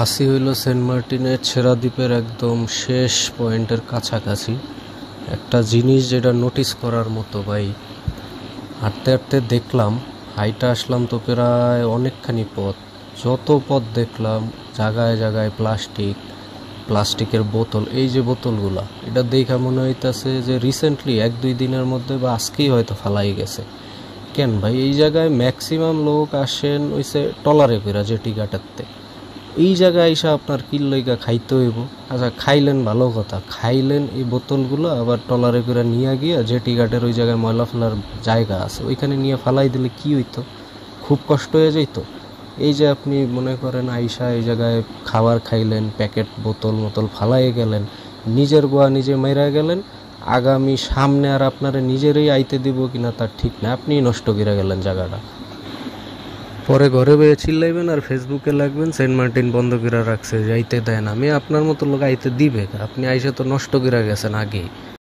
আসি হইল সেন্ট মার্টিনের ছেড়া দ্বীপের একদম শেষ পয়েন্টের কাছাকাছি। একটা জিনিস যেটা নোটিস করার মতো ভাই, হাঁটতে হাঁটতে দেখলাম, হাইটা আসলাম তো প্রায় অনেকখানি পথ। যত পথ দেখলাম জায়গায় জায়গায় প্লাস্টিকের বোতল। এই যে বোতলগুলা, এটা দেখা মনে হইতাছে যে রিসেন্টলি 1-2 দিনের মধ্যে বা আজকেই হয়তো ফালাই গেছে। কেন ভাই, এই জায়গায় ম্যাক্সিমাম লোক আসেন ওইসে টলারে কইরা জেটি ঘাটাতে। এই জায়গায় এসে আপনার কিল লইগা খাইতে হইব। আচ্ছা খাইলেন, ভালো কথা, খাইলেন এই বোতলগুলো আবার টলারে করে নিয়ে গিয়া জেটি ঘাটের ওই জায়গায় ময়লা ফেলার জায়গা আছে, ওইখানে নিয়ে ফালাই দিলে কি হইতো? খুব কষ্ট হয়ে যাইতো। এই যে আপনি মনে করেন আইসা এই জায়গায় খাবার খাইলেন, প্যাকেট বোতল ফালাই গেলেন, নিজের গোয়া নিজে মাইরা গেলেন, আগামী সামনে আর আপনারা নিজেরই আইতে দিব কিনা তার ঠিক না, আপনিই নষ্ট করে গেলেন জায়গাটা। পরে ঘরে বয়ে চিল্লাইবেন আর ফেসবুকে লাগবেন সেন্ট মার্টিন বন্ধ করে রাখছে, যাইতে দেয় না। আমি আপনার মতো লোক আইতে দিবে? আপনি আইসে তো নষ্ট করে গেছেন আগেই।